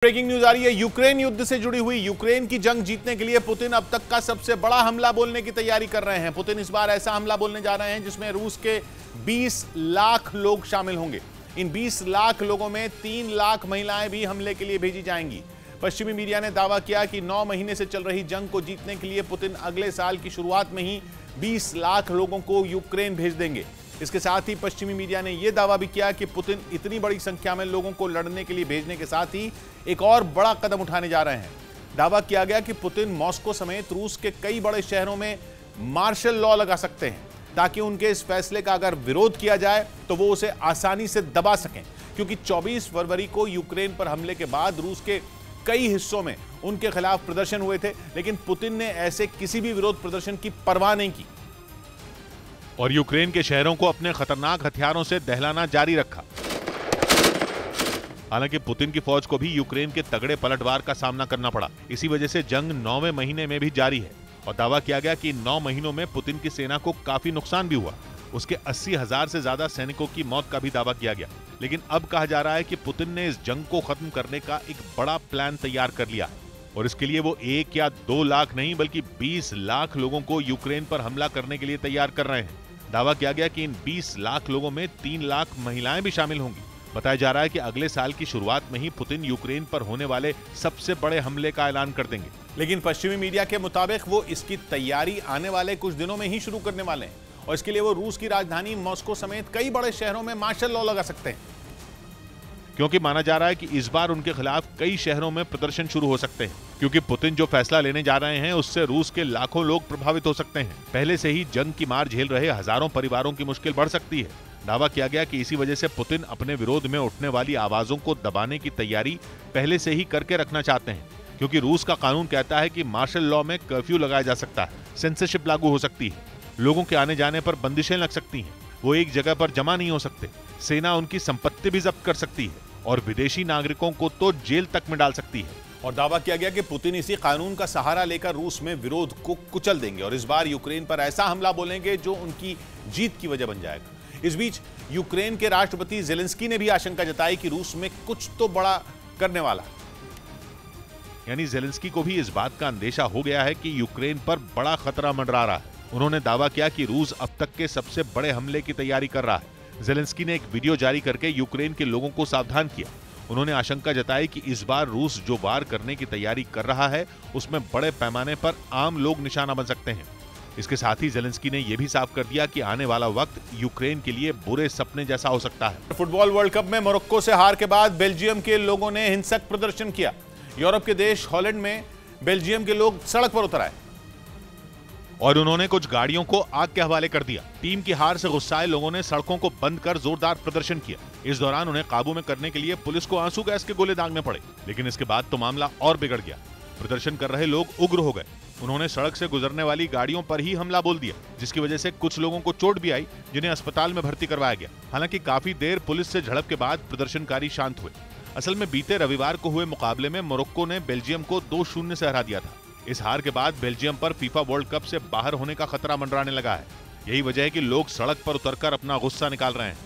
Breaking news आ रही है। Ukraine युद्ध से जुड़ी हुई यूक्रेन की जंग जीतने के लिए पुतिन अब तक का सबसे बड़ा हमला बोलने की तैयारी कर रहे हैं। पुतिन इस बार ऐसा हमला बोलने जा रहे हैं जिसमें रूस के 20 लाख लोग शामिल होंगे। इन 20 लाख लोगों में 3 लाख महिलाएं भी हमले के लिए भेजी जाएंगी। पश्चिमी मीडिया ने दावा किया कि 9 महीने से चल रही जंग को जीतने के लिए पुतिन अगले साल की शुरुआत में ही 20 लाख लोगों को यूक्रेन भेज देंगे। इसके साथ ही पश्चिमी मीडिया ने यह दावा भी किया कि पुतिन इतनी बड़ी संख्या में लोगों को लड़ने के लिए भेजने के साथ ही एक और बड़ा कदम उठाने जा रहे हैं। दावा किया गया कि पुतिन मॉस्को समेत रूस के कई बड़े शहरों में मार्शल लॉ लगा सकते हैं ताकि उनके इस फैसले का अगर विरोध किया जाए तो वो उसे आसानी से दबा सकें, क्योंकि 24 फरवरी को यूक्रेन पर हमले के बाद रूस के कई हिस्सों में उनके खिलाफ प्रदर्शन हुए थे, लेकिन पुतिन ने ऐसे किसी भी विरोध प्रदर्शन की परवाह नहीं की और यूक्रेन के शहरों को अपने खतरनाक हथियारों से दहलाना जारी रखा। हालांकि पुतिन की फौज को भी यूक्रेन के तगड़े पलटवार का सामना करना पड़ा। इसी वजह से जंग 9वें महीने में भी जारी है और दावा किया गया कि 9 महीनों में पुतिन की सेना को काफी नुकसान भी हुआ। उसके 80,000 से ज्यादा सैनिकों की मौत का भी दावा किया गया। लेकिन अब कहा जा रहा है कि पुतिन ने इस जंग को खत्म करने का एक बड़ा प्लान तैयार कर लिया है और इसके लिए वो 1 या 2 लाख नहीं बल्कि 20 लाख लोगों को यूक्रेन पर हमला करने के लिए तैयार कर रहे हैं। दावा किया गया कि इन 20 लाख लोगों में 3 लाख महिलाएं भी शामिल होंगी। बताया जा रहा है कि अगले साल की शुरुआत में ही पुतिन यूक्रेन पर होने वाले सबसे बड़े हमले का ऐलान कर देंगे। लेकिन पश्चिमी मीडिया के मुताबिक वो इसकी तैयारी आने वाले कुछ दिनों में ही शुरू करने वाले हैं और इसके लिए वो रूस की राजधानी मॉस्को समेत कई बड़े शहरों में मार्शल लॉ लगा सकते हैं, क्योंकि माना जा रहा है कि इस बार उनके खिलाफ कई शहरों में प्रदर्शन शुरू हो सकते हैं, क्योंकि पुतिन जो फैसला लेने जा रहे हैं उससे रूस के लाखों लोग प्रभावित हो सकते हैं। पहले से ही जंग की मार झेल रहे हजारों परिवारों की मुश्किल बढ़ सकती है। दावा किया गया कि इसी वजह से पुतिन अपने विरोध में उठने वाली आवाजों को दबाने की तैयारी पहले से ही करके रखना चाहते हैं, क्योंकि रूस का कानून कहता है कि मार्शल लॉ में कर्फ्यू लगाया जा सकता है, सेंसरशिप लागू हो सकती है, लोगों के आने जाने पर बंदिशें लग सकती हैं, वो एक जगह पर जमा नहीं हो सकते, सेना उनकी संपत्ति भी जब्त कर सकती है और विदेशी नागरिकों को तो जेल तक में डाल सकती है। और दावा किया गया कि पुतिन इसी कानून का सहारा लेकर रूस में विरोध को कुचल देंगे और इस बार यूक्रेन पर ऐसा हमला बोलेंगे जो उनकी जीत की वजह बन जाएगा। इस बीच यूक्रेन के राष्ट्रपति ज़ेलेंस्की ने भी आशंका जताई कि रूस में कुछ तो बड़ा करने वाला, यानी ज़ेलेंस्की को भी इस बात का अंदेशा हो गया है कि यूक्रेन पर बड़ा खतरा मंडरा रहा है। उन्होंने दावा किया कि रूस अब तक के सबसे बड़े हमले की तैयारी कर रहा है। ज़ेलेंस्की ने एक वीडियो जारी करके यूक्रेन के लोगों को सावधान किया। उन्होंने आशंका जताई कि इस बार रूस जो वार करने की तैयारी कर रहा है उसमें बड़े पैमाने पर आम लोग निशाना बन सकते हैं। इसके साथ ही ज़ेलेंस्की ने यह भी साफ कर दिया कि आने वाला वक्त यूक्रेन के लिए बुरे सपने जैसा हो सकता है। फुटबॉल वर्ल्ड कप में मोरक्को से हार के बाद बेल्जियम के लोगों ने हिंसक प्रदर्शन किया। यूरोप के देश हॉलैंड में बेल्जियम के लोग सड़क पर उतर आए और उन्होंने कुछ गाड़ियों को आग के हवाले कर दिया। टीम की हार से गुस्साए लोगों ने सड़कों को बंद कर जोरदार प्रदर्शन किया। इस दौरान उन्हें काबू में करने के लिए पुलिस को आंसू गैस के गोले दागने पड़े, लेकिन इसके बाद तो मामला और बिगड़ गया। प्रदर्शन कर रहे लोग उग्र हो गए। उन्होंने सड़क से गुजरने वाली गाड़ियों पर ही हमला बोल दिया, जिसकी वजह से कुछ लोगों को चोट भी आई, जिन्हें अस्पताल में भर्ती करवाया गया। हालांकि काफी देर पुलिस से झड़प के बाद प्रदर्शनकारी शांत हुए। असल में बीते रविवार को हुए मुकाबले में मोरक्को ने बेल्जियम को 2-0 से हरा दिया था। इस हार के बाद बेल्जियम पर फीफा वर्ल्ड कप से बाहर होने का खतरा मंडराने लगा है। यही वजह है कि लोग सड़क पर उतरकर अपना गुस्सा निकाल रहे हैं।